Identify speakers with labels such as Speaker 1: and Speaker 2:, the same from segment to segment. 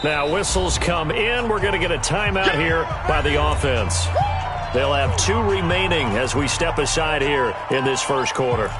Speaker 1: Now whistles come in. We're going to get a timeout here by the offense. They'll have 2 remaining as we step aside here in this first quarter.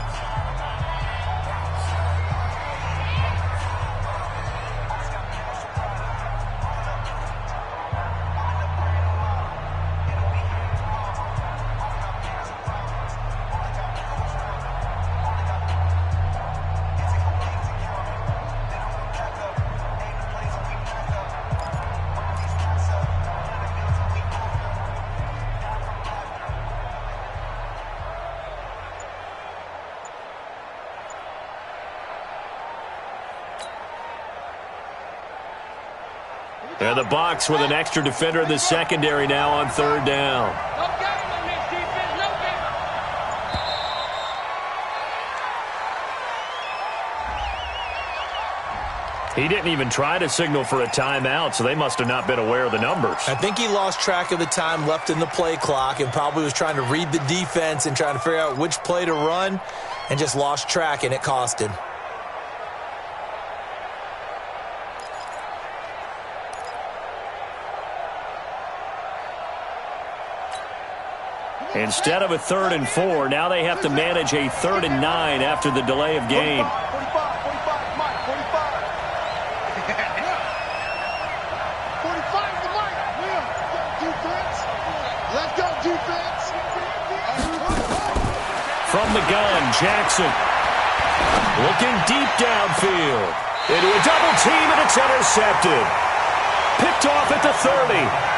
Speaker 1: And the Bucs with an extra defender in the secondary now on 3rd down. He didn't even try to signal for a timeout, so they must have not been aware of the numbers.
Speaker 2: I think he lost track of the time left in the play clock and probably was trying to read the defense and trying to figure out which play to run and just lost track, and it cost him.
Speaker 1: Instead of a 3rd and 4, now they have to manage a 3rd and 9 after the delay of game.
Speaker 3: 45, Mike, 45. 45 to Mike. Defense. Let's go, defense.
Speaker 1: From the gun, Jackson. Looking deep downfield. Into a double team, and it's intercepted. Picked off at the 30.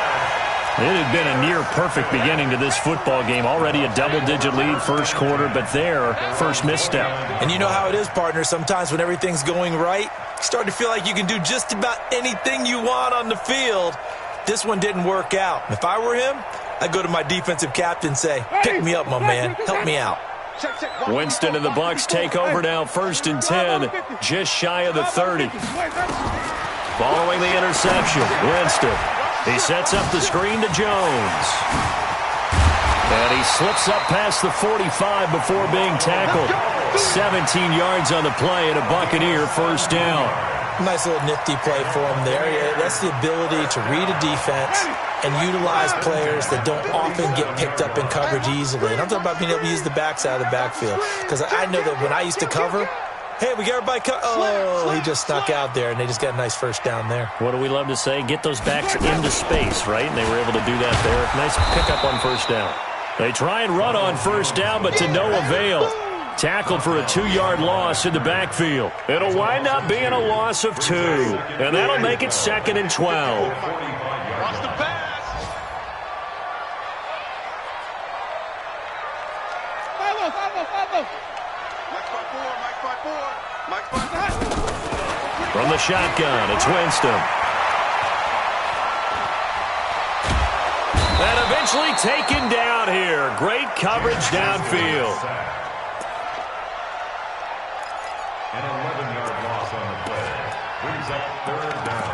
Speaker 1: It had been a near-perfect beginning to this football game. Already a double-digit lead first quarter, but their first misstep.
Speaker 2: And you know how it is, partner. Sometimes when everything's going right, you start to feel like you can do just about anything you want on the field. This one didn't work out. If I were him, I'd go to my defensive captain and say, pick me up, my man. Help me out.
Speaker 1: Winston and the Bucs take over now, 1st and 10, just shy of the 30. Following the interception, Winston. He sets up the screen to Jones. And he slips up past the 45 before being tackled. 17 yards on the play and a Buccaneer first down.
Speaker 2: Nice little nifty play for him there. Yeah, that's the ability to read a defense and utilize players that don't often get picked up in coverage easily. And I'm talking about being able to use the backside of the backfield. Because I know that when I used to cover, hey, we got everybody oh, he just snuck out there, and they just got a nice first down there.
Speaker 1: What do we love to say? Get those backs into space, right? And they were able to do that there. Nice pickup on first down. They try and run on first down, but to no avail. Tackled for a 2-yard loss in the backfield. It'll wind up being a loss of 2, and that'll make it 2nd and 12.
Speaker 3: Watch the pass.
Speaker 1: From the shotgun, it's Winston. And eventually taken down here. Great coverage downfield.
Speaker 4: An 11-yard loss on the play. Brings up 3rd down.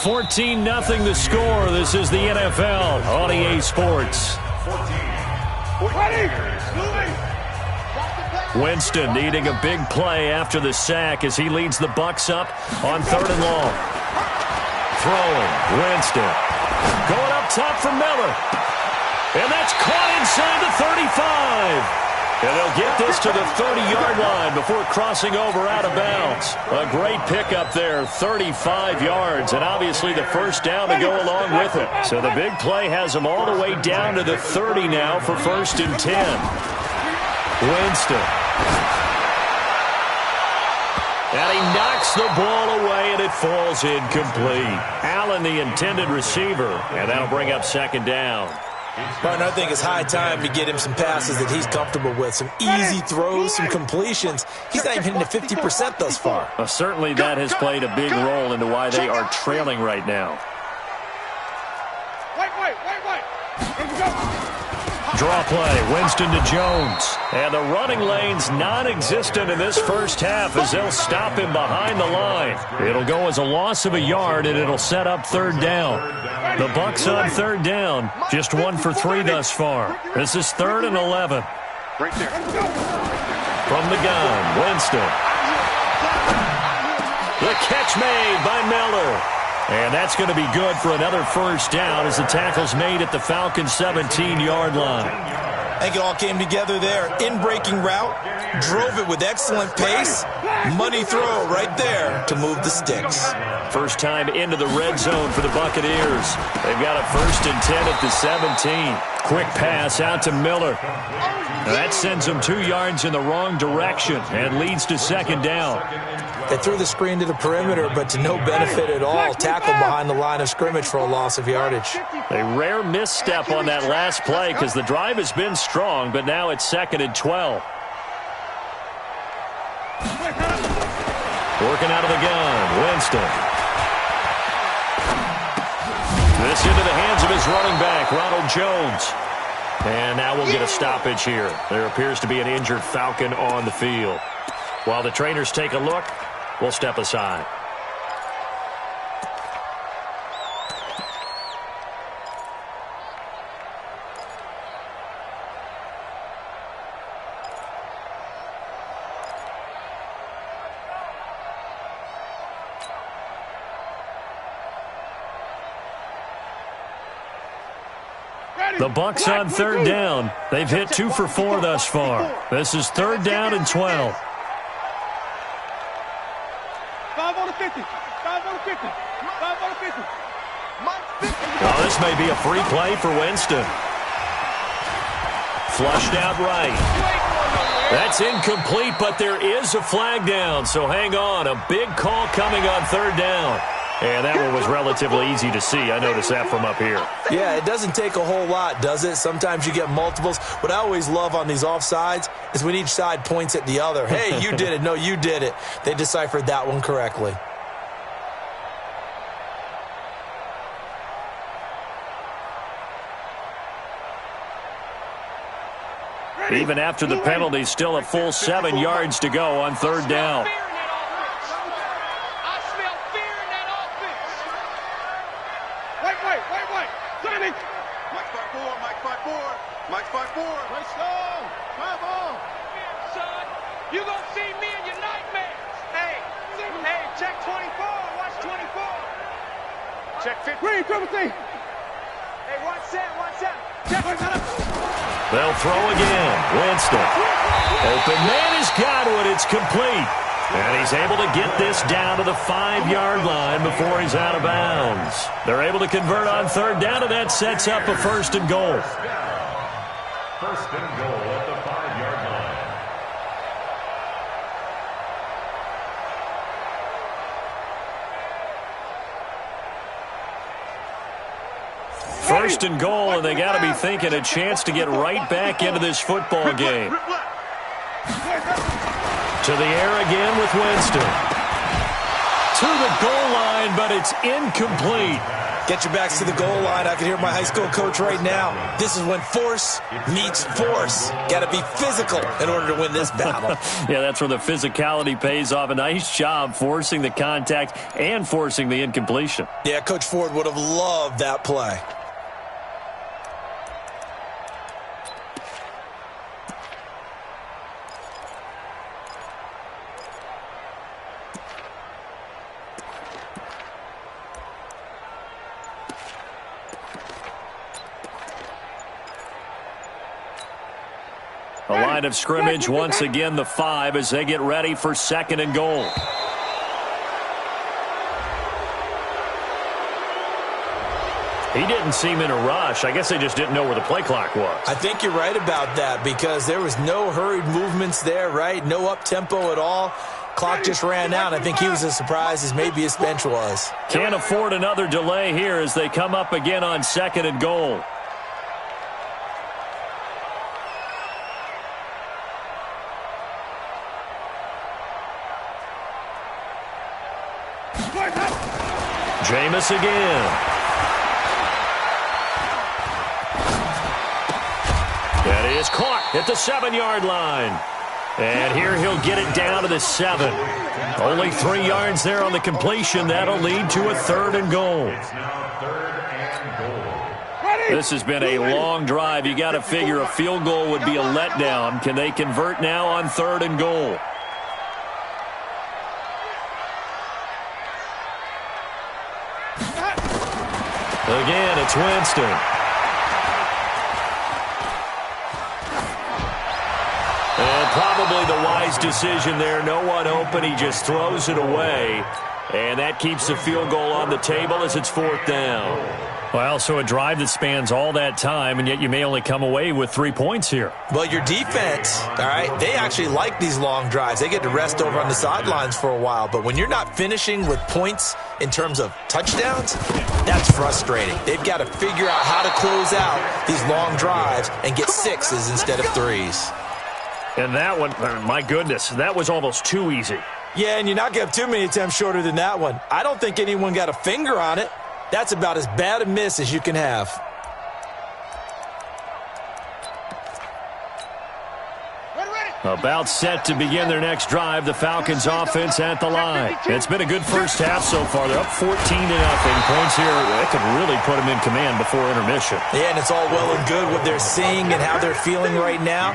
Speaker 1: 14-0 the score. This is the NFL on EA Sports. Winston needing a big play after the sack as he leads the Bucs up on 3rd and long. Throwing, Winston. Going up top for Miller. And that's caught inside the 35. And they'll get this to the 30-yard line before crossing over out of bounds. A great pickup there, 35 yards, and obviously the first down to go along with it. So the big play has them all the way down to the 30 now for 1st and 10. Winston. And he knocks the ball away, and it falls incomplete. Allen, the intended receiver, and that'll bring up 2nd down.
Speaker 2: But I think it's high time to get him some passes that he's comfortable with. Some easy throws, some completions. He's not even hitting the 50% thus far.
Speaker 1: Well, certainly that has played a big role into why they are trailing right now.
Speaker 3: Wait.
Speaker 1: Draw play, Winston to Jones. And the running lane's non-existent in this first half as they'll stop him behind the line. It'll go as a loss of a yard, and it'll set up 3rd down. The Bucs on 3rd down, just 1 for 3 thus far. This is 3rd and 11.
Speaker 3: Right there.
Speaker 1: From the gun, Winston. The catch made by Miller. And that's going to be good for another first down as the tackle's made at the Falcons' 17-yard line.
Speaker 2: I think it all came together there. In-breaking route, drove it with excellent pace. Money throw right there to move the sticks.
Speaker 1: First time into the red zone for the Buccaneers. They've got a 1st and 10 at the 17. Quick pass out to Miller. Now that sends them 2 yards in the wrong direction and leads to 2nd down.
Speaker 2: They threw the screen to the perimeter, but to no benefit at all. Tackled behind the line of scrimmage for a loss of yardage.
Speaker 1: A rare misstep on that last play because the drive has been strong, but now it's 2nd and 12. Working out of the gun, Winston. This into the hands of his running back, Ronald Jones. And now we'll get a stoppage here. There appears to be an injured Falcon on the field. While the trainers take a look, we'll step aside. The Bucs on 3rd down. They've hit 2 for 4 thus far. This is 3rd down and 12.
Speaker 3: 5 on the 50. 5 on the 50. 5 on the 50.
Speaker 1: Oh, this may be a free play for Winston. Flushed out right. That's incomplete, but there is a flag down, so hang on. A big call coming on 3rd down. And that one was relatively easy to see. I noticed that from up here.
Speaker 2: Yeah, it doesn't take a whole lot, does it? Sometimes you get multiples. What I always love on these offsides is when each side points at the other. Hey, you did it. No, you did it. They deciphered that one correctly.
Speaker 1: Even after the penalty, still a full 7 yards to go on 3rd down. They'll throw again. Winston. Open man has got it. It's complete. And he's able to get this down to the 5-yard line before he's out of bounds. They're able to convert on 3rd down, and that sets up a 1st and goal.
Speaker 4: 1st and goal at the 5-yard line.
Speaker 1: 1st and goal, and they got to be thinking a chance to get right back into this football game. To the air again with Winston. To the goal line, but it's incomplete.
Speaker 2: Get your backs to the goal line. I can hear my high school coach right now. This is when force meets force. Got to be physical in order to win this battle.
Speaker 1: Yeah, that's where the physicality pays off. A nice job forcing the contact and forcing the incompletion.
Speaker 2: Yeah, Coach Ford would have loved that play.
Speaker 1: The line of scrimmage, once again, the 5 as they get ready for 2nd and goal. He didn't seem in a rush. I guess they just didn't know where the play clock was.
Speaker 2: I think you're right about that because there was no hurried movements there, right? No up-tempo at all. Clock just ran out. I think he was as surprised as maybe his bench was.
Speaker 1: Can't afford another delay here as they come up again on 2nd and goal. Jameis again. That is caught at the 7-yard line. And here he'll get it down to the 7. Only 3 yards there on the completion. That'll lead to a 3rd and goal.
Speaker 4: It's now 3rd and goal.
Speaker 1: This has been a long drive. You got to figure a field goal would be a letdown. Can they convert now on 3rd and goal? Again, it's Winston. And probably the wise decision there. No one open. He just throws it away. And that keeps the field goal on the table as it's 4th down.
Speaker 5: Well, so a drive that spans all that time, and yet you may only come away with 3 points here.
Speaker 2: Well, your defense, all right, they actually like these long drives. They get to rest over on the sidelines for a while. But when you're not finishing with points in terms of touchdowns, that's frustrating. They've got to figure out how to close out these long drives and get 6s instead of 3s.
Speaker 5: And that one, my goodness, that was almost too easy.
Speaker 2: Yeah, and you're not going to have too many attempts shorter than that one. I don't think anyone got a finger on it. That's about as bad a miss as you can have.
Speaker 1: About set to begin their next drive, the Falcons offense at the line. It's been a good first half so far. They're up 14-0. Points here, that could really put them in command before intermission.
Speaker 2: Yeah, and it's all well and good what they're seeing and how they're feeling right now.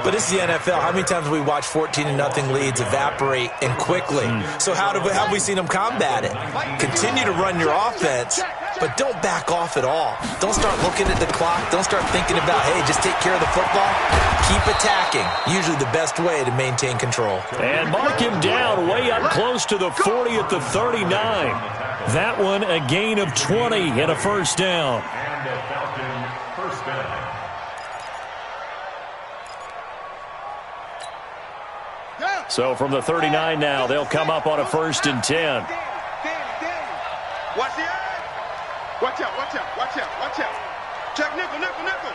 Speaker 2: But this is the NFL. How many times have we watched 14-0 leads evaporate and quickly? So how have we seen them combat it? Continue to run your offense, but don't back off at all. Don't start looking at the clock. Don't start thinking about, hey, just take care of the football. Keep attacking. Usually the best way to maintain control.
Speaker 1: And mark him down way up close to the 40 at the 39. That one a gain of 20 and a first down.
Speaker 4: And a Falcon first down.
Speaker 1: So from the 39 now, they'll come up on a 1st and 10.
Speaker 3: Watch the eye. Watch out, watch out, watch out, watch out. Check nickel, nickel, nickel.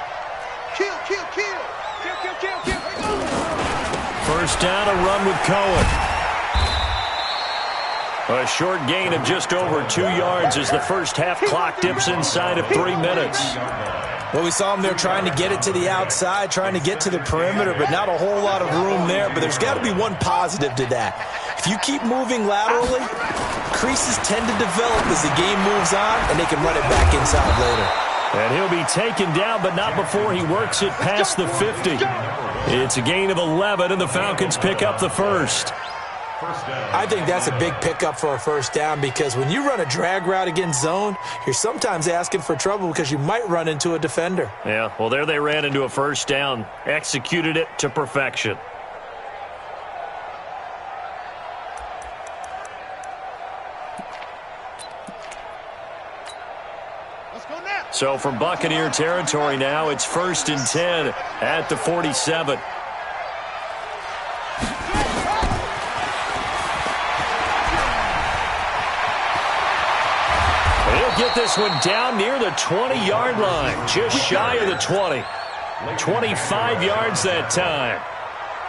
Speaker 3: Kill, kill, kill. Kill, kill, kill, kill.
Speaker 1: First down, a run with Cohen. A short gain of just over 2 yards as the first half clock dips inside of 3 minutes.
Speaker 2: Well, we saw them there trying to get it to the outside, trying to get to the perimeter, but not a whole lot of room there. But there's got to be one positive to that. If you keep moving laterally, creases tend to develop as the game moves on, and they can run it back inside later.
Speaker 1: And he'll be taken down, but not before he works it past the 50. It's a gain of 11, and the Falcons pick up the first.
Speaker 2: I think that's a big pickup for a first down because when you run a drag route against zone, you're sometimes asking for trouble because you might run into a defender.
Speaker 1: Yeah, well, there they ran into a first down, executed it to perfection. So from Buccaneer territory now, it's 1st and 10 at the 47. Get this one down near the 20-yard line, just shy of the 20. 25 yards that time.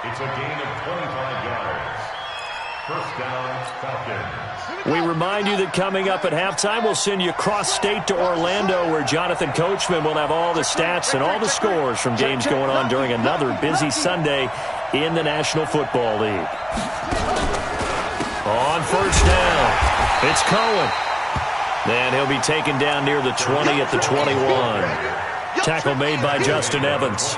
Speaker 4: It's a gain of 25 yards. First down, Falcons.
Speaker 1: We remind you that coming up at halftime, we'll send you cross-state to Orlando, where Jonathan Coachman will have all the stats and all the scores from games going on during another busy Sunday in the National Football League. On first down, it's Cohen. And he'll be taken down near the 20 at the 21. Tackle made by Justin Evans.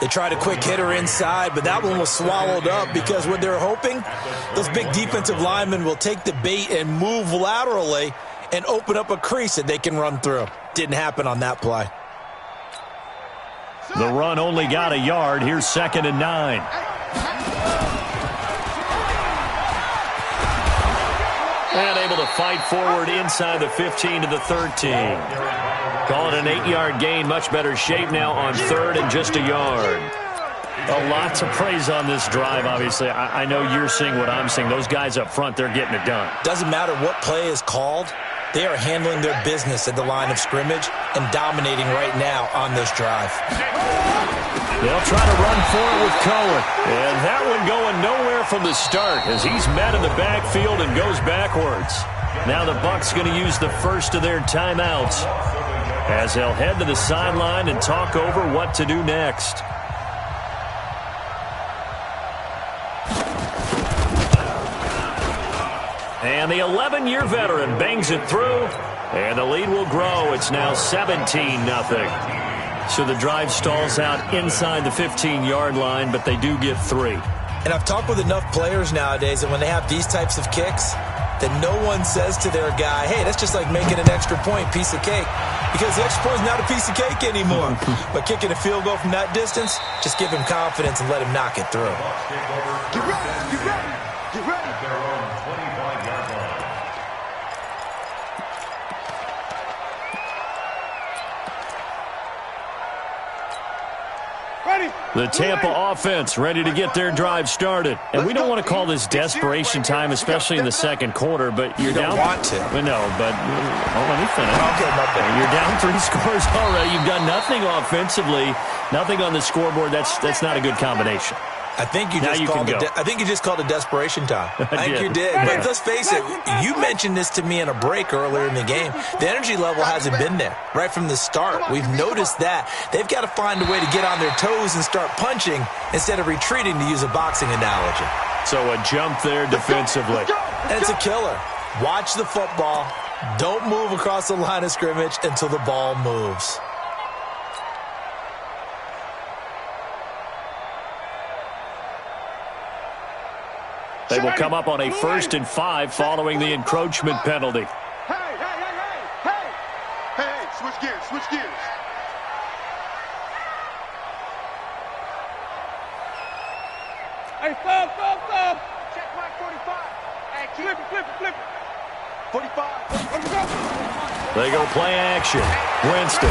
Speaker 2: They tried a quick hitter inside, but that one was swallowed up because what they're hoping, those big defensive linemen will take the bait and move laterally and open up a crease that they can run through. Didn't happen on that play.
Speaker 1: The run only got a yard. Here's 2nd and 9. And able to fight forward inside the 15 to the 13. Call it an 8-yard gain. Much better shape now on 3rd and just a yard. A lot to praise on this drive, obviously. I know you're seeing what I'm seeing. Those guys up front, they're getting it done.
Speaker 2: Doesn't matter what play is called. They are handling their business at the line of scrimmage and dominating right now on this drive.
Speaker 1: They'll try to run for it with Cohen. And that one going nowhere from the start as he's met in the backfield and goes backwards. Now the Bucs going to use the first of their timeouts as they'll head to the sideline and talk over what to do next. And the 11-year veteran bangs it through.
Speaker 5: And the lead will grow. It's now 17-0. So the drive stalls out inside the 15-yard line, but they do get 3.
Speaker 2: And I've talked with enough players nowadays that when they have these types of kicks, that no one says to their guy, hey, that's just like making an extra point, piece of cake. Because the extra point is not a piece of cake anymore. But kicking a field goal from that distance, just give him confidence and let him knock it through.
Speaker 3: Get ready, get ready, get ready.
Speaker 4: At their own 25-yard line.
Speaker 3: Ready.
Speaker 5: The Tampa offense ready to get their drive started. And we don't want to call this desperation time, especially in the second quarter, but you're down.
Speaker 2: You don't want to.
Speaker 5: Well, no, but let me finish.
Speaker 2: Okay, my bad.
Speaker 5: You're down 3 scores already. You've done nothing offensively, nothing on the scoreboard. That's not a good combination.
Speaker 2: I think you
Speaker 5: Now
Speaker 2: just
Speaker 5: you
Speaker 2: called
Speaker 5: can
Speaker 2: it.
Speaker 5: go.
Speaker 2: I think you just called it desperation time. I think
Speaker 5: did.
Speaker 2: you did. But let's face it. You mentioned this to me in a break earlier in the game. The energy level hasn't been there right from the start. We've noticed that they've got to find a way to get on their toes and start punching instead of retreating, to use a boxing analogy.
Speaker 5: So a jump there defensively.
Speaker 2: And it's a killer. Watch the football. Don't move across the line of scrimmage until the ball moves.
Speaker 5: They will come up on a 1st and 5 following the encroachment penalty.
Speaker 3: Hey, hey, hey, hey, hey. Hey, switch gears, switch gears. Hey, stop. Check mark 45. Hey, flip it. 45. Let's go.
Speaker 5: They go play action. Winston,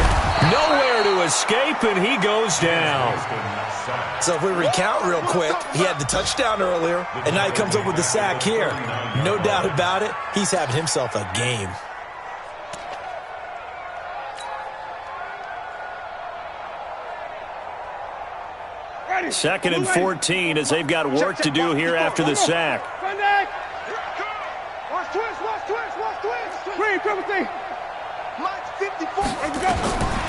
Speaker 5: nowhere to escape, and he goes down.
Speaker 2: So if we recount real quick, he had the touchdown earlier, and now he comes up with the sack here. No doubt about it, he's having himself a game.
Speaker 3: Ready.
Speaker 5: 2nd and 14 as they've got work to do here after the sack.
Speaker 3: Watch twist. Green, triple T. Mike's 54. Let's go.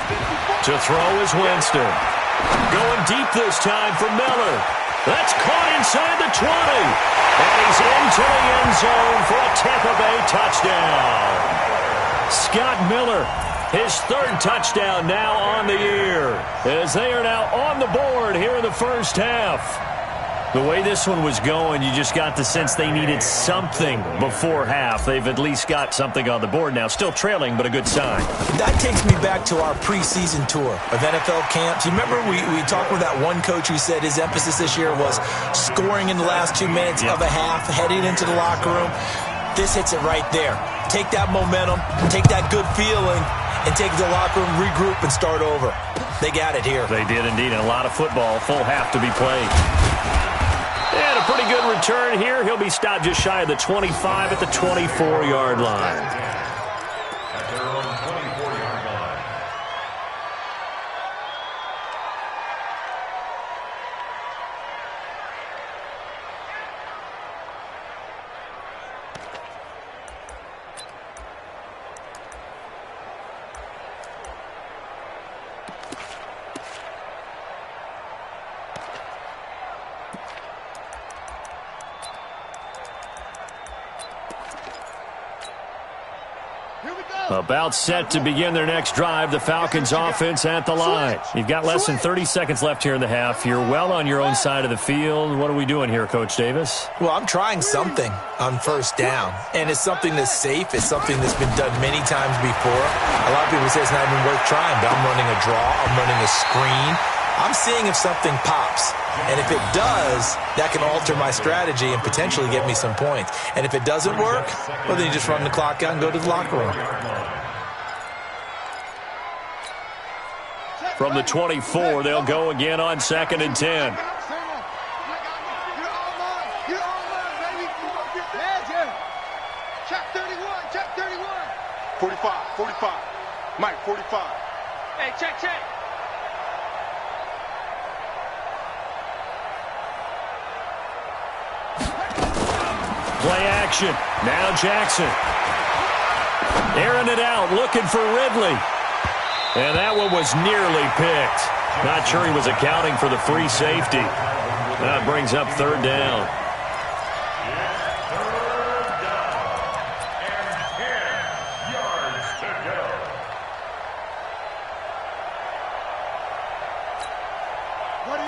Speaker 3: 54.
Speaker 5: To throw is Winston. Going deep this time for Miller. That's caught inside the 20. And he's into the end zone for a Tampa Bay touchdown. Scott Miller, his 3rd touchdown now on the year, as they are now on the board here in the first half. The way this one was going, you just got the sense they needed something before half. They've at least got something on the board now. Still trailing, but a good sign.
Speaker 2: That takes me back to our preseason tour of NFL camps. You remember we talked with that one coach who said his emphasis this year was scoring in the last 2 minutes of a half, heading into the locker room. This hits it right there. Take that momentum, take that good feeling, and take the locker room, regroup, and start over. They got it here.
Speaker 5: They did indeed, and a lot of football, full half to be played. And a pretty good return here. He'll be stopped just shy of the 25 at the 24-yard line.
Speaker 4: At their own 24-yard line.
Speaker 5: About set to begin their next drive. The Falcons offense at the line. You've got less than 30 seconds left here in the half. You're well on your own side of the field. What are we doing here, Coach Davis?
Speaker 2: Well, I'm trying something on 1st down, and it's something that's safe. It's something that's been done many times before. A lot of people say it's not even worth trying, but I'm running a draw. I'm running a screen. I'm seeing if something pops. And if it does, that can alter my strategy and potentially get me some points. And if it doesn't work, well, then you just run the clock out and go to the locker room.
Speaker 5: From the 24, they'll go again on 2nd and 10.
Speaker 3: You're all mine, baby. Check 31. 45. Mike, 45. Hey, check.
Speaker 5: Play action. Now Jackson. Airing it out, looking for Ridley. And that one was nearly picked. Not sure he was accounting for the free safety. That brings up 3rd down.
Speaker 4: And 10 yards to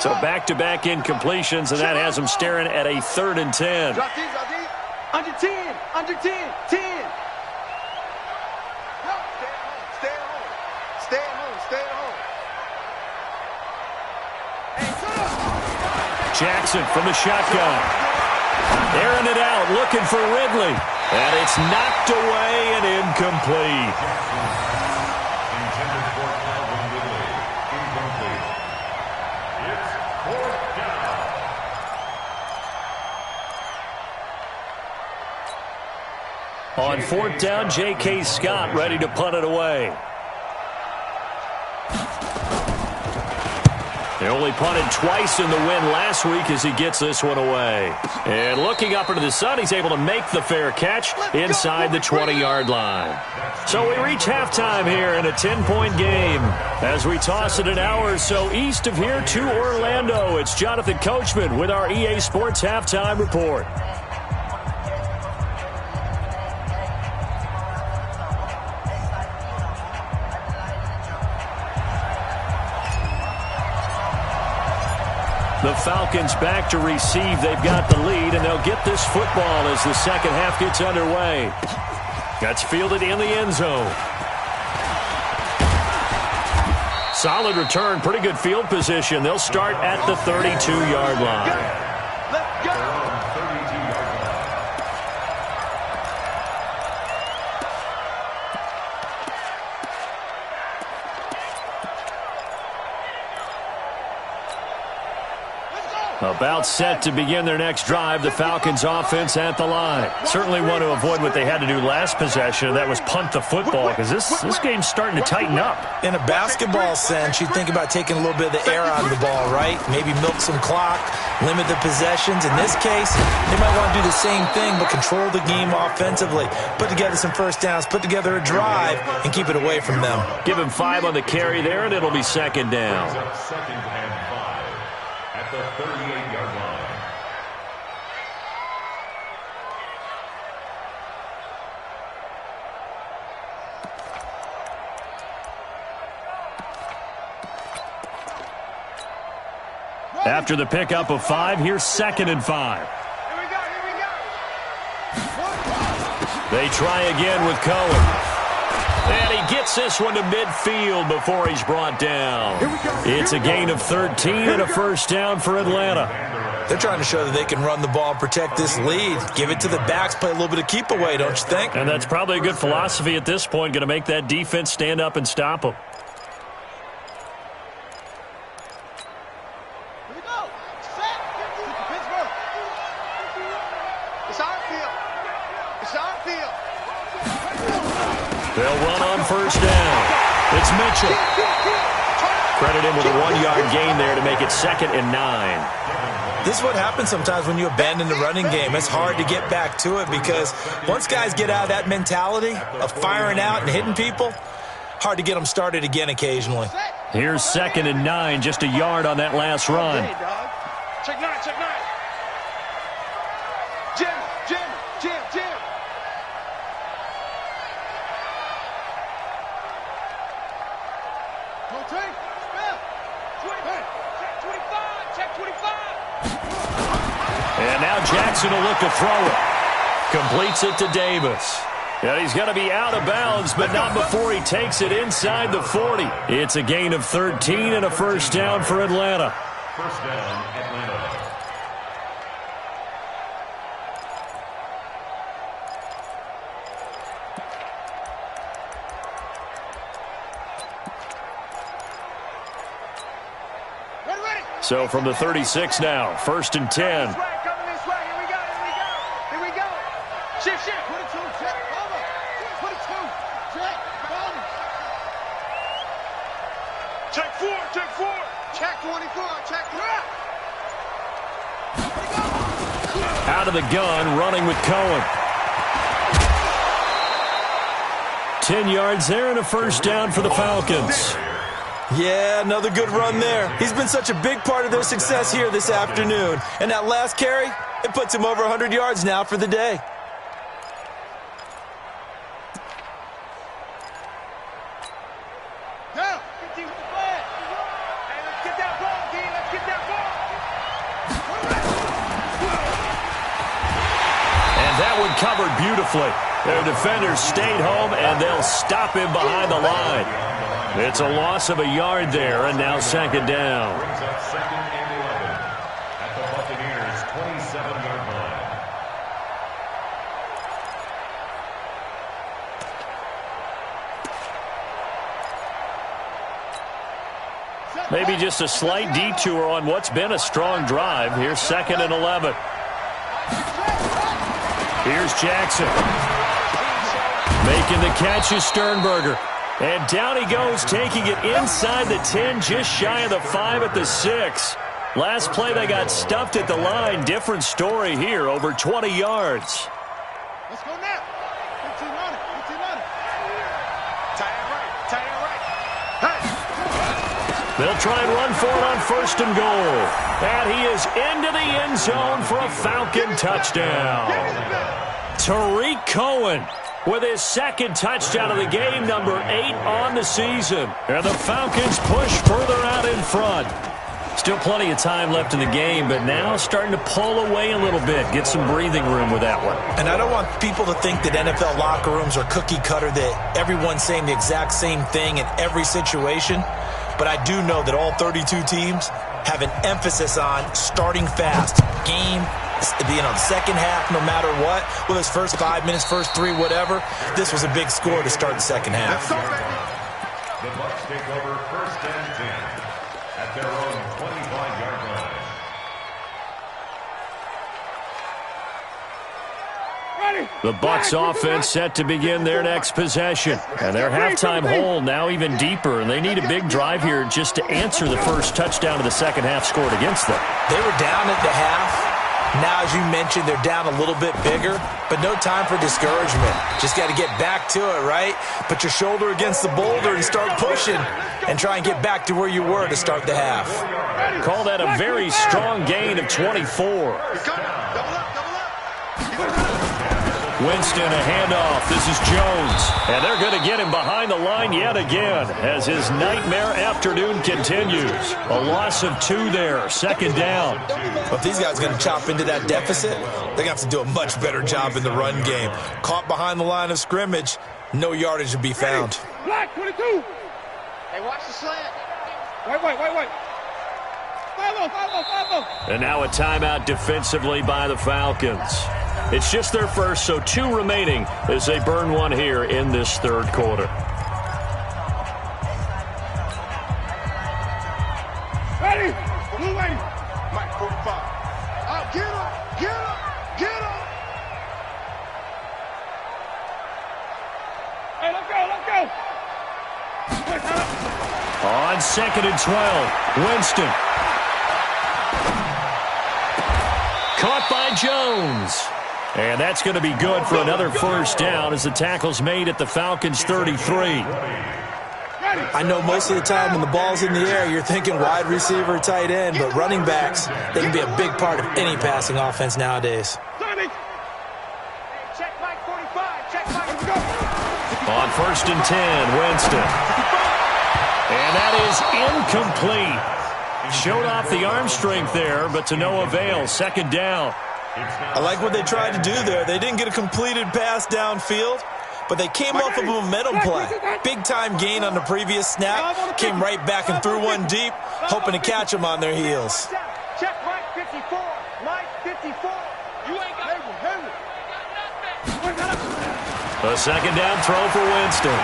Speaker 1: So back-to-back incompletions, and that has them staring at a 3rd and 10.
Speaker 3: Drop these. Under 10. Under 10. 10. Stay at home. Stay at home. Stay at home. Hey, come on.
Speaker 1: Jackson from the shotgun. Airing it out, looking for Ridley. And it's knocked away and incomplete.
Speaker 4: Intended for Calvin Ridley. Incomplete. It's 4th down.
Speaker 1: On 4th down, J.K. Scott ready to punt it away. They only punted twice in the win last week as he gets this one away. And looking up into the sun, he's able to make the fair catch inside the 20-yard line. So we reach halftime here in a 10-point game. As we toss it an hour or so east of here to Orlando, it's Jonathan Coachman with our EA Sports Halftime Report. The Falcons back to receive. They've got the lead, and they'll get this football as the second half gets underway. That's fielded in the end zone. Solid return, pretty good field position. They'll start at the 32-yard line.
Speaker 3: Let's go.
Speaker 1: About set to begin their next drive, the Falcons offense at the line. Certainly want to avoid what they had to do last possession, and that was punt the football, because this game's starting to tighten up.
Speaker 2: In a basketball sense, you think about taking a little bit of the air out of the ball, right? Maybe milk some clock, limit the possessions. In this case, they might want to do the same thing, but control the game offensively. Put together some first downs, put together a drive, and keep it away from them.
Speaker 1: Give him 5 on the carry there, and it'll be second down.
Speaker 4: Second and 5 at the 38-yard line.
Speaker 1: After the pickup of 5, here's second and 5.
Speaker 3: Here we go.
Speaker 1: They try again with Cohen. And he gets this one to midfield before he's brought down. It's a gain of 13 and a first down for Atlanta.
Speaker 2: They're trying to show that they can run the ball and protect this lead. Give it to the backs, play a little bit of keep away, don't you think?
Speaker 1: And that's probably a good philosophy at this point, going to make that defense stand up and stop them.
Speaker 3: Here we go. Set. Pittsburgh. It's our field. It's our field.
Speaker 1: They'll run on first down. It's Mitchell. Credit him with a 1-yard gain there to make it second and 9.
Speaker 2: This is what happens sometimes when you abandon the running game. It's hard to get back to it because once guys get out of that mentality of firing out and hitting people, hard to get them started again occasionally.
Speaker 1: Here's second and 9, just a yard on that last run.
Speaker 3: Hey, dog. Check 9, check 9. Jim.
Speaker 1: And now Jackson will look to throw it. Completes it to Davis. And he's going to be out of bounds, but not before he takes it inside the 40. It's a gain of 13 and a first down for Atlanta.
Speaker 4: First down, Atlanta.
Speaker 1: So from the 36 now, first and 10.
Speaker 3: Coming this way. Here we go. Shift. 22, check. Over. 22, check. Bonus. Check 4. Check 24, check 3.
Speaker 1: Out of the gun, running with Cohen. 10 yards there and a first down for the Falcons.
Speaker 2: Yeah, another good run there. He's been such a big part of their success here this afternoon. And that last carry, it puts him over 100 yards now for the day.
Speaker 3: Now, 15 with the flag. Hey, let's get that ball, D. Let's get that ball.
Speaker 1: That one covered beautifully. Their defenders stayed home, and they'll stop him behind the line. It's a loss of a yard there, and now second down.
Speaker 4: Brings up second and 11 at the Buccaneers' 27-yard line.
Speaker 1: Maybe just a slight detour on what's been a strong drive. Here's second and 11. Here's Jackson. Making the catch is Sternberger. And down he goes, taking it inside the 10, just shy of the 5 at the 6. Last play they got stuffed at the line. Different story here, over 20 yards.
Speaker 3: Let's go now. 15 on it. 15 on it. Tie it right. Tie it right. Hey.
Speaker 1: They'll try and run for it on first and goal. And he is into the end zone for a Falcon touchdown. Tariq Cohen with his second touchdown of the game, number 8 on the season. And the Falcons push further out in front. Still plenty of time left in the game, but now starting to pull away a little bit. Get some breathing room with that one.
Speaker 2: And I don't want people to think that NFL locker rooms are cookie cutter, that everyone's saying the exact same thing in every situation. But I do know that all 32 teams have an emphasis on starting fast. Game, the second half, no matter what, whether it's first 5 minutes, first 3, whatever, this was a big score to start the second half.
Speaker 4: The Bucs take over first and 10 at their own 25-yard line.
Speaker 1: The Bucs offense set to begin their next possession. And their halftime hole now even deeper, and they need a big drive here just to answer the first touchdown of the second half scored against them.
Speaker 2: They were down at the half. Now, as you mentioned, they're down a little bit bigger, but no time for discouragement. Just got to get back to it, right? Put your shoulder against the boulder and start pushing and try and get back to where you were to start the half.
Speaker 1: Call that a very strong gain of 24. Winston, a handoff. This is Jones. And they're going to get him behind the line yet again as his nightmare afternoon continues. A loss of 2 there. Second down.
Speaker 2: Well, if these guys are going to chop into that deficit, they're going to have to do a much better job in the run game. Caught behind the line of scrimmage, no yardage to be found.
Speaker 3: Black 22. Hey, watch the slant. Wait. 5-0.
Speaker 1: And now a timeout defensively by the Falcons. It's just their first, so 2 remaining as they burn one here in this third quarter.
Speaker 3: Ready? Blue lady. Mike 45. Out, get him. Hey, let's go.
Speaker 1: On second and 12, Winston. Caught by Jones. And that's going to be good for another first down as the tackle's made at the Falcons' 33.
Speaker 2: I know most of the time when the ball's in the air, you're thinking wide receiver, tight end, but running backs, they can be a big part of any passing offense nowadays.
Speaker 3: Check Mike 45. Check Mike. Let's go.
Speaker 1: On first and 10, Winston. And that is incomplete. Showed off the arm strength there, but to no avail. Second down.
Speaker 2: I like what they tried to do there. They didn't get a completed pass downfield, but they came off of a momentum play. Big-time gain on the previous snap. Came right back and threw one deep, hoping to catch them on their heels.
Speaker 3: Check Mike 54. Mike 54. You ain't got nothing.
Speaker 1: A second down throw for Winston.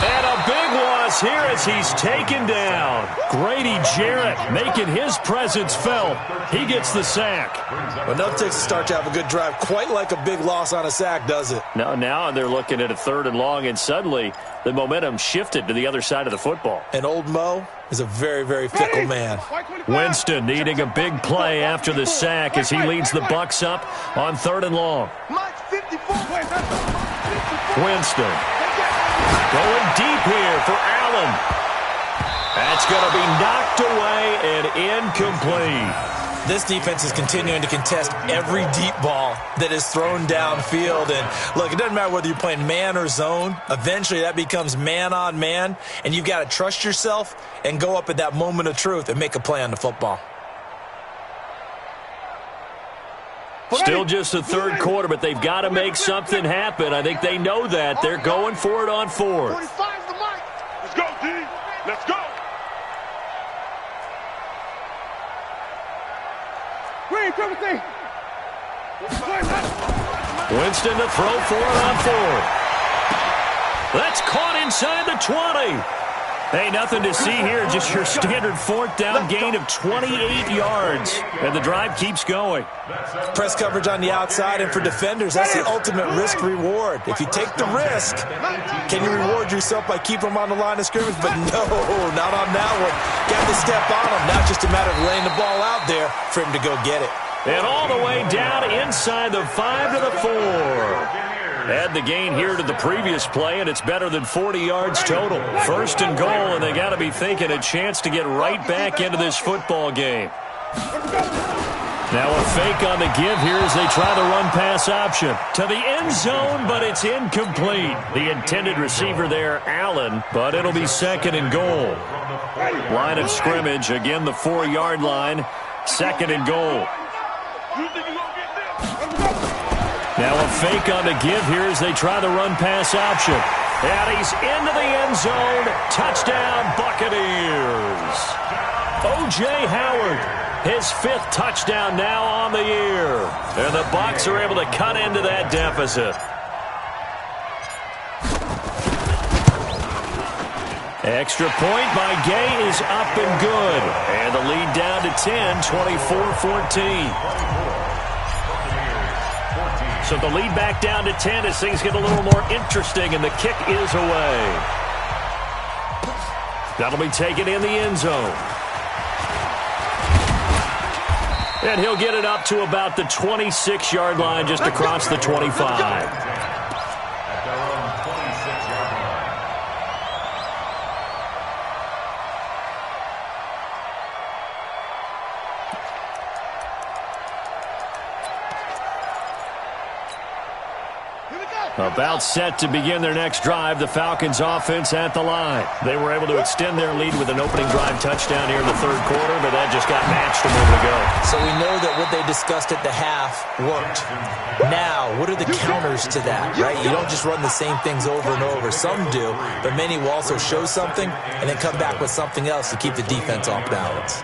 Speaker 1: And a big loss here as he's taken down. Grady Jarrett making his presence felt. He gets the sack.
Speaker 2: Enough takes to start to have a good drive. Quite like a big loss on a sack, does it?
Speaker 1: Now they're looking at a third and long, and suddenly the momentum shifted to the other side of the football.
Speaker 2: And old Mo is a very, very fickle man.
Speaker 1: Winston needing a big play after the sack as he leads the Bucs up on third and long. Winston going deep here for Allen. That's going to be knocked away and incomplete.
Speaker 2: This defense is continuing to contest every deep ball that is thrown downfield. And look, it doesn't matter whether you're playing man or zone. Eventually that becomes man on man, and you've got to trust yourself and go up at that moment of truth and make a play on the football.
Speaker 1: Still just the third quarter, but they've got to make something happen. I think they know that. They're going for it on fourth.
Speaker 3: 45's the mic. Let's go, D. Let's go. Green, Timothy.
Speaker 1: Winston to throw for it on fourth. That's caught inside the 20. Hey, nothing to see here, just your standard fourth down gain of 28 yards. And the drive keeps going.
Speaker 2: Press coverage on the outside, and for defenders, that's the ultimate risk-reward. If you take the risk, can you reward yourself by keeping them on the line of scrimmage? But no, not on that one. Got to step on them. Now just a matter of laying the ball out there for him to go get it.
Speaker 1: And all the way down inside the 5 to the 4. Add the gain here to the previous play, and it's better than 40 yards total. First and goal, and they got to be thinking a chance to get right back into this football game. Now a fake on the give here as they try the run-pass option. To the end zone, but it's incomplete. The intended receiver there, Allen, but it'll be second and goal. Line of scrimmage, again the 4-yard line, second and goal. Now a fake on the give here as they try the run-pass option. And he's into the end zone. Touchdown, Buccaneers. O.J. Howard, his 5th touchdown now on the year. And the Bucs are able to cut into that deficit. Extra point by Gay is up and good. And the lead down to 10, 24-14. So the lead back down to 10 as things get a little more interesting, and the kick is away. That'll be taken in the end zone. And he'll get it up to about the 26-yard line, just across the 25. About set to begin their next drive, the Falcons offense at the line. They were able to extend their lead with an opening drive touchdown here in the third quarter, but that just got matched a moment ago.
Speaker 2: So we know that what they discussed at the half worked. Now, what are the counters to that, right? You don't just run the same things over and over. Some do, but many will also show something and then come back with something else to keep the defense off balance.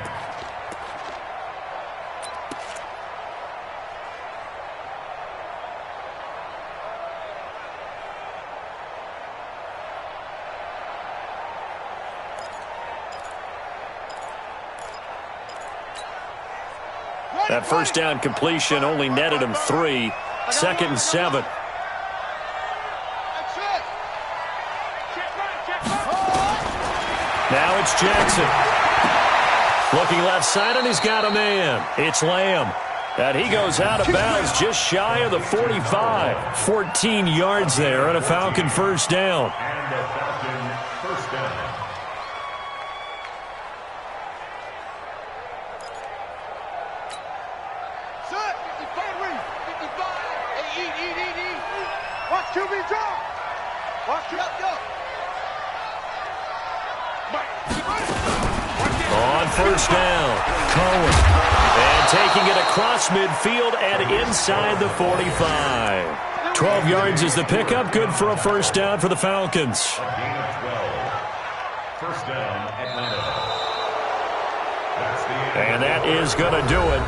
Speaker 1: That first down completion only netted him 3. Second and 7. Now it's Jackson. Looking left side, and he's got a man. It's Lamb. And he goes out of bounds just shy of the 45. 14 yards there and a Falcon first down.
Speaker 4: And a Falcon first down.
Speaker 3: Watch QB drop. Watch QB go.
Speaker 1: On first down, Cohen. And taking it across midfield and inside the 45. 12 yards is the pickup. Good for a first down for the Falcons.
Speaker 4: A gain of 12. First down, Atlanta. That's the end.
Speaker 1: And that is going to do it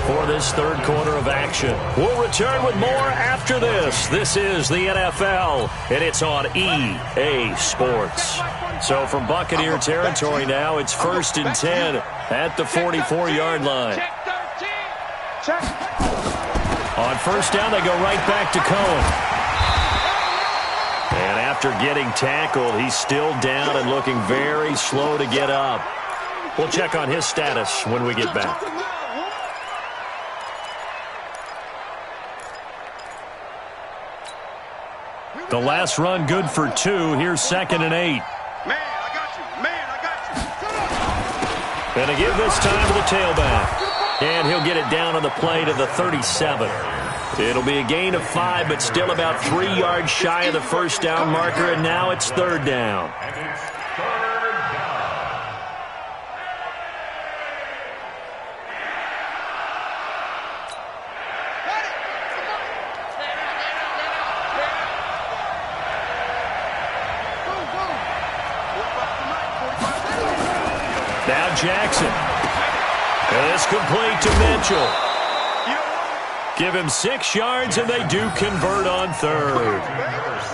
Speaker 1: for this third quarter of action. We'll return with more after this. This is the NFL, and it's on EA Sports. So from Buccaneer territory now, it's first and 10 at the 44-yard line. On first down, they go right back to Cohen. And after getting tackled, he's still down and looking very slow to get up. We'll check on his status when we get back. The last run good for 2. Here's second and 8.
Speaker 3: Man, I got you. Man, I got you.
Speaker 1: And a give this time to the tailback. And he'll get it down on the play to the 37. It'll be a gain of 5, but still about 3 yards shy of the first down marker, and now it's third down.
Speaker 4: And it's third down.
Speaker 1: Jackson. And it's complete to Mitchell. Give him 6 yards, and they do convert on third.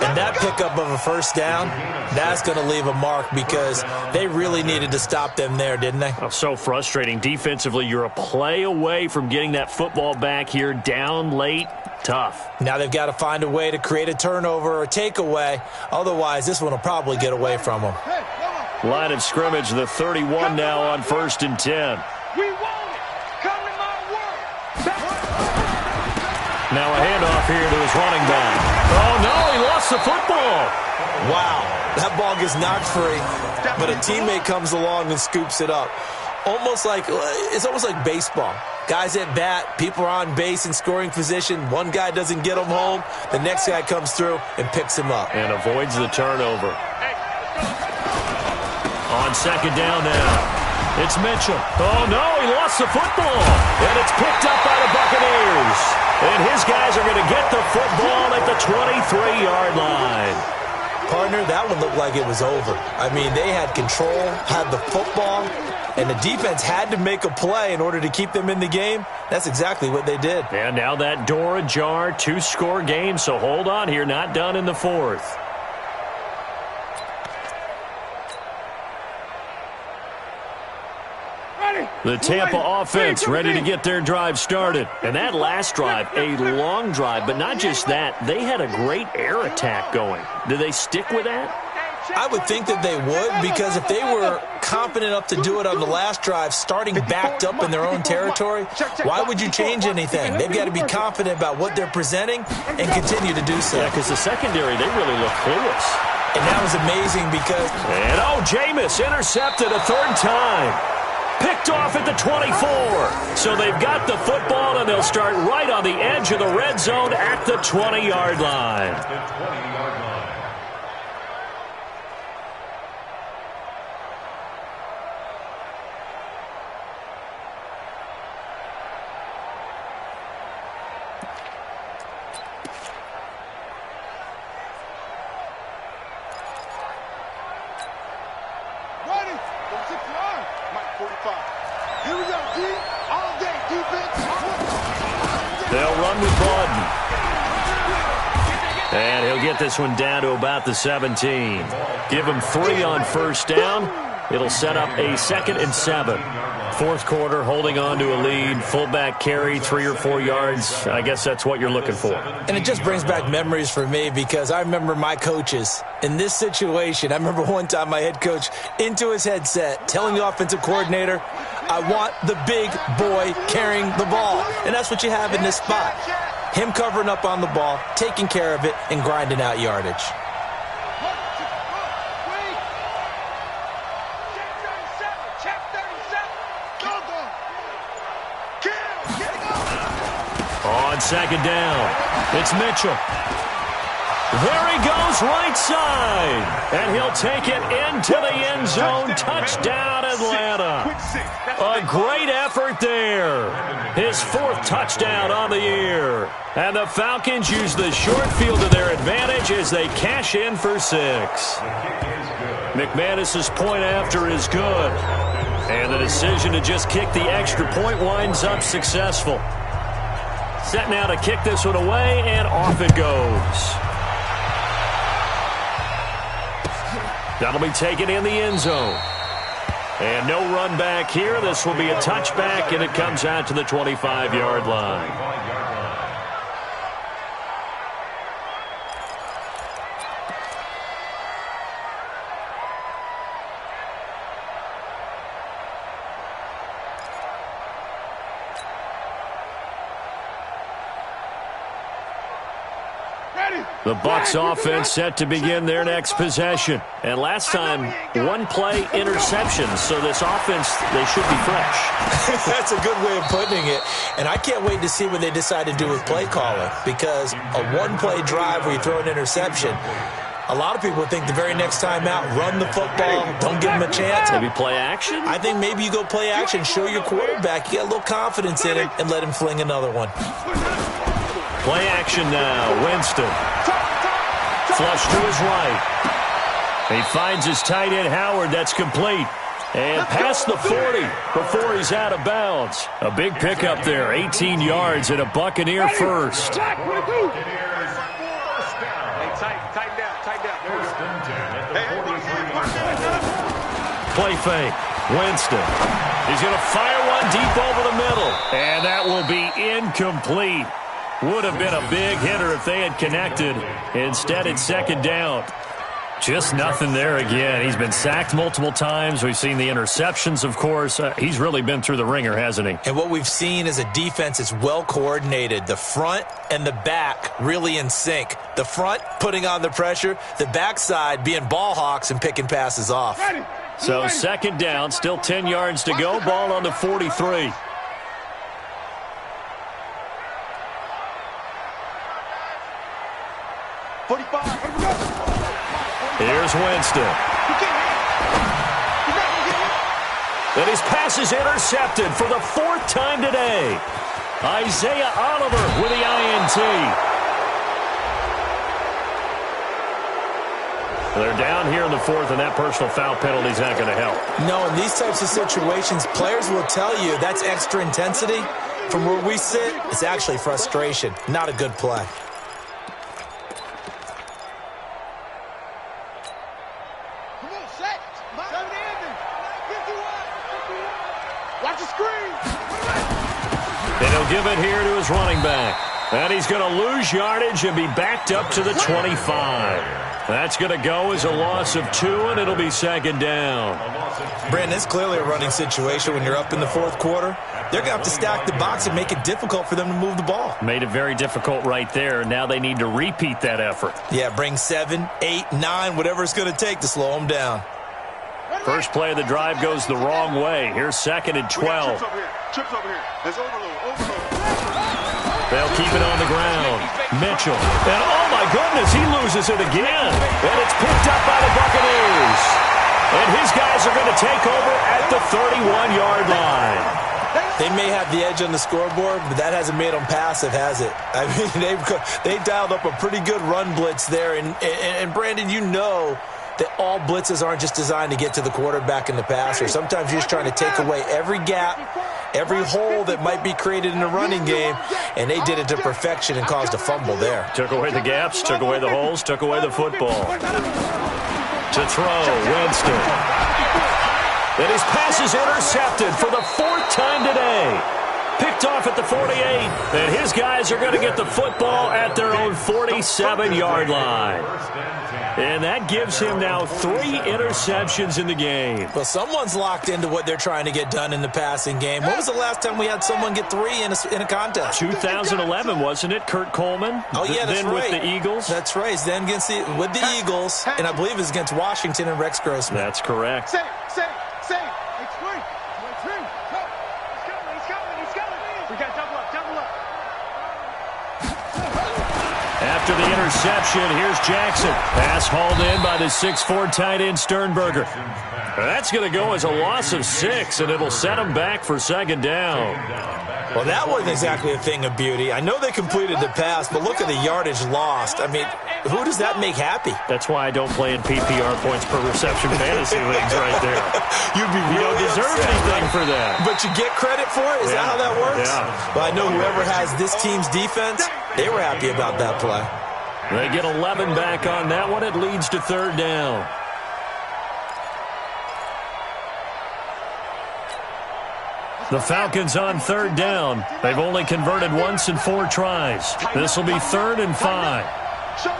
Speaker 2: And that pickup of a first down, that's going to leave a mark because they really needed to stop them there, didn't they?
Speaker 1: Oh, so frustrating. Defensively, you're a play away from getting that football back here down late. Tough.
Speaker 2: Now they've got to find a way to create a turnover or takeaway. Otherwise, this one will probably get away from them.
Speaker 1: Line of scrimmage, the 31 now on 1st and 10.
Speaker 3: We want it. Come to my word.
Speaker 1: Now a handoff here to his running back. Oh, no, he lost the football.
Speaker 2: Wow, that ball gets knocked free, but a teammate comes along and scoops it up. It's almost like baseball. Guys at bat, people are on base in scoring position. One guy doesn't get him home. The next guy comes through and picks him up.
Speaker 1: And avoids the turnover. On 2nd down now. It's Mitchell. Oh, no, he lost the football. And it's picked up by the Buccaneers. And his guys are going to get the football at the 23-yard line.
Speaker 2: Partner, that one looked like it was over. I mean, they had control, had the football, and the defense had to make a play in order to keep them in the game. That's exactly what they did.
Speaker 1: And now that door ajar, 2-score game, so hold on here, not done in the 4th. The Tampa offense ready to get their drive started. And that last drive, a long drive, but not just that. They had a great air attack going. Do they stick with that?
Speaker 2: I would think that they would, because if they were confident enough to do it on the last drive, starting backed up in their own territory, why would you change anything? They've got to be confident about what they're presenting and continue to do so.
Speaker 1: Yeah, because the secondary, they really look clueless.
Speaker 2: And that was amazing because...
Speaker 1: And, Jameis intercepted a 3rd time. Picked off at the 24. So they've got the football, and they'll start right on the edge of the red zone at the 20-yard line.
Speaker 3: Here we go, D. All day defense.
Speaker 1: They'll run with Bawden. And he'll get this one down to about the 17. Give him 3 on 1st down. It'll set up a 2nd and 7. 4th quarter, holding on to a lead. Fullback carry, 3 or 4 yards. I guess that's what you're looking for.
Speaker 2: And it just brings back memories for me because I remember my coaches in this situation. I remember one time my head coach into his headset telling the offensive coordinator, I want the big boy carrying the ball. And that's what you have in this spot. Him covering up on the ball, taking care of it, and grinding out yardage.
Speaker 1: On 2nd down, it's Mitchell. There he goes, right side. And he'll take it into the end zone. Touchdown, Atlanta. A great effort there. His 4th touchdown on the year. And the Falcons use the short field to their advantage as they cash in for 6. McManus's point after is good. And the decision to just kick the extra point winds up successful. Set now to kick this one away, and off it goes. That'll be taken in the end zone. And no run back here. This will be a touchback, and it comes out to the 25-yard line. The Bucs offense set to begin their next possession. And last time, 1-play interceptions. So this offense, they should be fresh.
Speaker 2: That's a good way of putting it. And I can't wait to see what they decide to do with play calling. Because a 1-play drive where you throw an interception, a lot of people think the very next time out, run the football, don't give them a chance.
Speaker 1: Maybe play action?
Speaker 2: I think maybe you go play action, show your quarterback, you get a little confidence in him, and let him fling another one.
Speaker 1: Play action now. Winston. Flush to his right. He finds his tight end, Howard. That's complete. And past the 40 before he's out of bounds. A big pickup there, 18 yards and a Buccaneer first.
Speaker 3: Tighten down.
Speaker 4: First and 10 at the 43-yard line.
Speaker 1: Play fake. Winston. He's going to fire one deep over the middle. And that will be incomplete. Would have been a big hitter if they had connected. Instead, it's second down. Just nothing there again. He's been sacked multiple times. We've seen the interceptions, of course. He's really been through the ringer, hasn't he?
Speaker 2: And what we've seen is a defense that's well coordinated. The front and the back really in sync. The front putting on the pressure. The backside being ball hawks and picking passes off.
Speaker 1: So second down, still 10 yards to go. Ball on the 43. Here's Winston. And his pass is intercepted for the fourth time today. Isaiah Oliver with the INT. They're down here in the fourth, and that personal foul penalty is not going to help.
Speaker 2: No, in these types of situations, players will tell you that's extra intensity. From where we sit, it's actually frustration. Not a good play.
Speaker 1: And he'll give it here to his running back. And he's going to lose yardage and be backed up to the 25. That's going to go as a loss of 2, and it'll be second down.
Speaker 2: Brandon, it's clearly a running situation when you're up in the fourth quarter. They're going to have to stack the box and make it difficult for them to move the ball.
Speaker 1: Made it very difficult right there. Now they need to repeat that effort.
Speaker 2: Yeah, bring 7, 8, 9, whatever it's going to take to slow them down.
Speaker 1: First play of the drive goes the wrong way. Here's second and 12.
Speaker 3: Trips over here. That's overload.
Speaker 1: They'll keep it on the ground. Mitchell. And oh my goodness, he loses it again. And it's picked up by the Buccaneers. And his guys are going to take over at the 31-yard line.
Speaker 2: They may have the edge on the scoreboard, but that hasn't made them passive, has it? I mean, they've dialed up a pretty good run blitz there. And Brandon, you know that all blitzes aren't just designed to get to the quarterback in the passer. Sometimes you're just trying to take away every gap, every hole that might be created in the running game, and they did it to perfection and caused a fumble there.
Speaker 1: Took away the gaps, took away the holes, took away the football. To throw, Winston. And his pass is intercepted for the fourth time today. Picked off at the 48, and his guys are going to get the football at their own 47-yard line. And that gives him now 3 interceptions in the game.
Speaker 2: Well, someone's locked into what they're trying to get done in the passing game. When was the last time we had someone get 3 in a contest?
Speaker 1: 2011, wasn't it? Kurt Coleman?
Speaker 2: Oh, yeah, that's
Speaker 1: then
Speaker 2: right.
Speaker 1: With the Eagles?
Speaker 2: That's right. Then with the Eagles, and I believe it's against Washington and Rex Grossman.
Speaker 1: That's correct.
Speaker 3: Say.
Speaker 1: After the interception, here's Jackson. Pass hauled in by the 6'4" tight end Sternberger. That's going to go as a loss of 6, and it'll set him back for second down.
Speaker 2: Well, that wasn't exactly a thing of beauty. I know they completed the pass, but look at the yardage lost. I mean, who does that make happy?
Speaker 1: That's why I don't play in PPR points per reception fantasy leagues right there.
Speaker 2: You don't
Speaker 1: deserve anything for that.
Speaker 2: But you get credit for it? Is that how that works?
Speaker 1: Yeah.
Speaker 2: Well, I know whoever has this team's defense, they were happy about that play.
Speaker 1: They get 11 back on that one. It leads to third down. The Falcons on third down. They've only converted once in 4 tries. This will be 3rd and 5.
Speaker 3: Show it.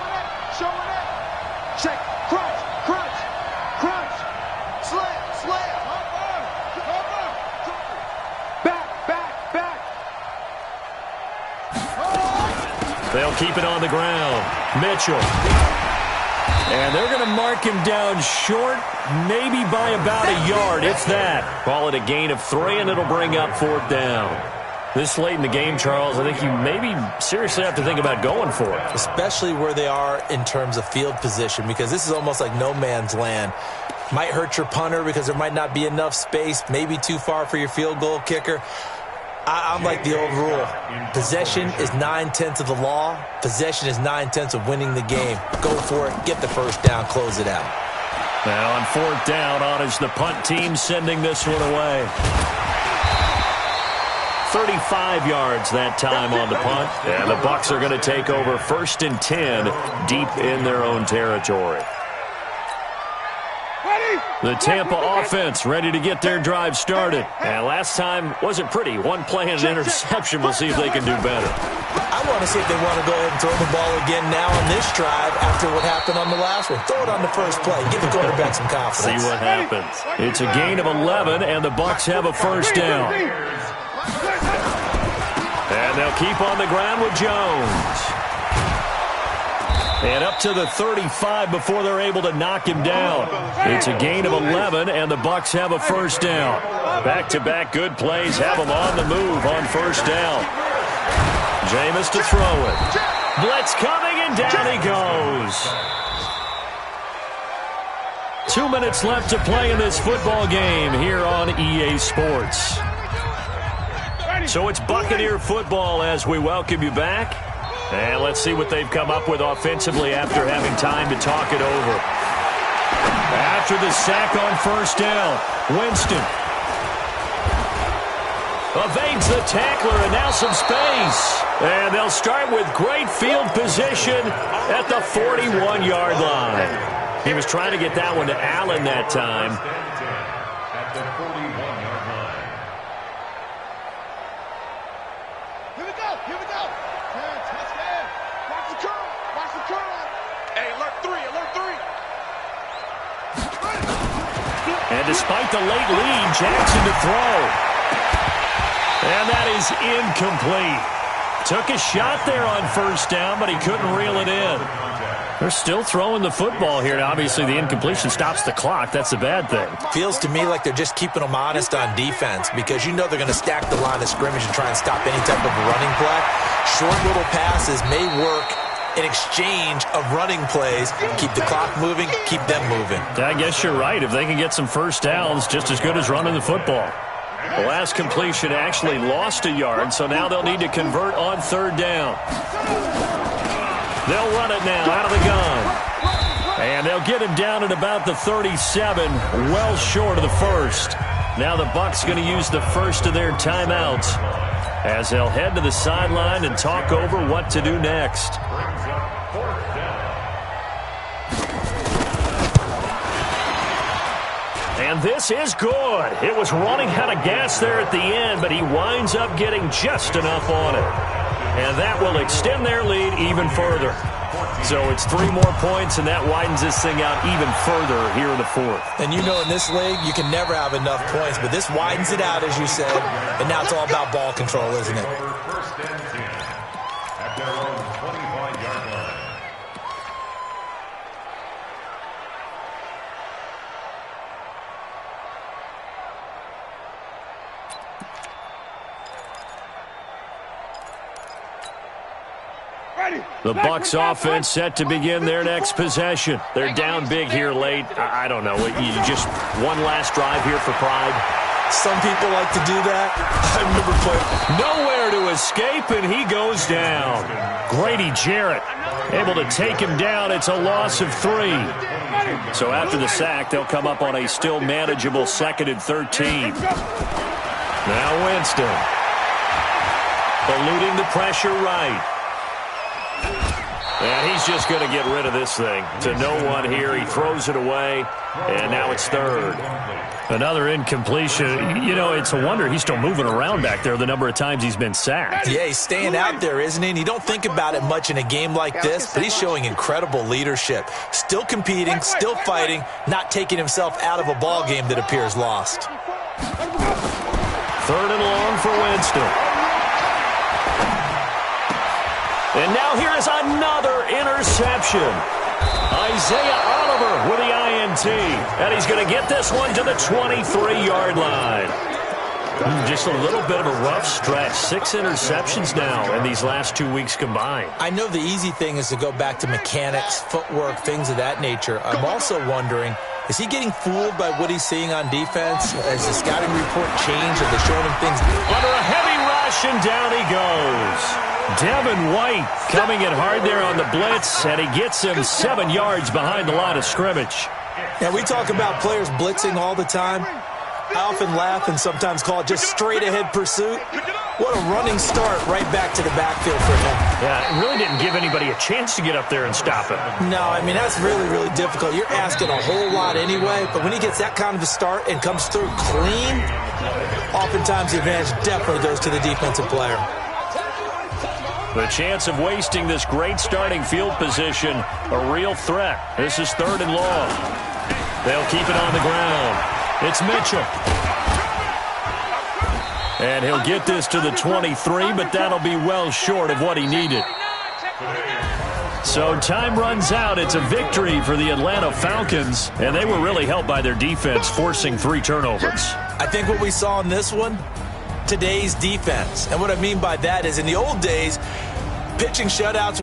Speaker 3: Check. Crunch. Slam. Back.
Speaker 1: They'll keep it on the ground. Mitchell. And they're going to mark him down short, maybe by about a yard, if that. Call it a gain of 3, and it'll bring up 4th down. This late in the game, Charles, I think you maybe seriously have to think about going for it.
Speaker 2: Especially where they are in terms of field position, because this is almost like no man's land. Might hurt your punter because there might not be enough space, maybe too far for your field goal kicker. I'm like the old rule. Possession is 9/10 of the law. Possession is 9/10 of winning the game. Go for it. Get the first down. Close it out.
Speaker 1: Now on 4th down, on is the punt team sending this one away. 35 yards that time on the punt. And the Bucs are going to take over 1st and 10 deep in their own territory. The Tampa offense ready to get their drive started. And last time wasn't pretty. One play and an interception. We'll see if they can do better.
Speaker 2: I want to see if they want to go ahead and throw the ball again now on this drive after what happened on the last one. Throw it on the first play. Give the quarterback some confidence.
Speaker 1: See what happens. It's a gain of 11, and the Bucs have a 1st down. And they'll keep on the ground with Jones. And up to the 35 before they're able to knock him down. It's a gain of 11, and the Bucs have a 1st down. Back-to-back good plays have them on the move on 1st down. Jameis to throw it. Blitz coming, and down he goes. 2 minutes left to play in this football game here on EA Sports. So it's Buccaneer football as we welcome you back. And let's see what they've come up with offensively after having time to talk it over. After the sack on 1st down, Winston evades the tackler, and now some space. And they'll start with great field position at the 41-yard line. He was trying to get that one to Allen that time.
Speaker 4: At the 41-yard line.
Speaker 3: Here we go. Here we go. Touchdown. Watch the curl. Watch the curl. Hey, alert 3. Alert 3.
Speaker 1: And despite the late lead, Jackson to throw. And that is incomplete. Took a shot there on 1st down, but he couldn't reel it in. They're still throwing the football here. Now, obviously, the incompletion stops the clock. That's a bad thing.
Speaker 2: Feels to me like they're just keeping them honest on defense because you know they're going to stack the line of scrimmage and try and stop any type of a running play. Short little passes may work in exchange of running plays. Keep the clock moving, keep them moving.
Speaker 1: I guess you're right. If they can get some 1st downs, just as good as running the football. The last completion actually lost a yard, so now they'll need to convert on 3rd down. They'll run it now out of the gun. And they'll get him down at about the 37, well short of the 1st. Now the Bucs going to use the 1st of their timeouts as they'll head to the sideline and talk over what to do next. And this is good. It was running out of gas there at the end, but he winds up getting just enough on it. And that will extend their lead even further. So it's 3 more points, and that widens this thing out even further here in the 4th.
Speaker 2: And you know in this league, you can never have enough points, but this widens it out, as you said. And now it's all about ball control, isn't it?
Speaker 4: First and 10 at their own 25-yard line.
Speaker 1: The Bucs offense set to begin their next possession. They're down big here late. I don't know. You just one last drive here for pride.
Speaker 2: Some people like to do that. I remember playing.
Speaker 1: Nowhere to escape, and he goes down. Grady Jarrett able to take him down. It's a loss of 3. So after the sack, they'll come up on a still manageable 2nd and 13. Now Winston. Eluding the pressure right. And he's just going to get rid of this thing. To no one here. He throws it away, and now it's 3rd. Another incompletion. You know, it's a wonder he's still moving around back there the number of times he's been sacked.
Speaker 2: Yeah, he's staying out there, isn't he? And you don't think about it much in a game like this, but he's showing incredible leadership. Still competing, still fighting, not taking himself out of a ball game that appears lost.
Speaker 1: 3rd and long for Winston. And now here is another interception. Isaiah Oliver with the INT. And he's going to get this one to the 23-yard line. Just a little bit of a rough stretch. 6 interceptions now in these last 2 weeks combined.
Speaker 2: I know the easy thing is to go back to mechanics, footwork, things of that nature. I'm also wondering, is he getting fooled by what he's seeing on defense? Has the scouting report changed? Are they showing him things?
Speaker 1: Under a heavy rush, and down he goes. Devin White coming in hard there on the blitz, and he gets him 7 yards behind the line of scrimmage.
Speaker 2: Now, we talk about players blitzing all the time. I often laugh and sometimes call it just straight-ahead pursuit. What a running start right back to the backfield for him.
Speaker 1: Yeah, it really didn't give anybody a chance to get up there and stop it.
Speaker 2: No, I mean, that's really, really difficult. You're asking a whole lot anyway, but when he gets that kind of a start and comes through clean, oftentimes the advantage definitely goes to the defensive player.
Speaker 1: The chance of wasting this great starting field position, a real threat. This is 3rd and long. They'll keep it on the ground. It's Mitchell. And he'll get this to the 23, but that'll be well short of what he needed. So time runs out. It's a victory for the Atlanta Falcons, and they were really helped by their defense, forcing 3 turnovers.
Speaker 2: I think what we saw in this one, today's defense. And what I mean by that is in the old days, pitching shutouts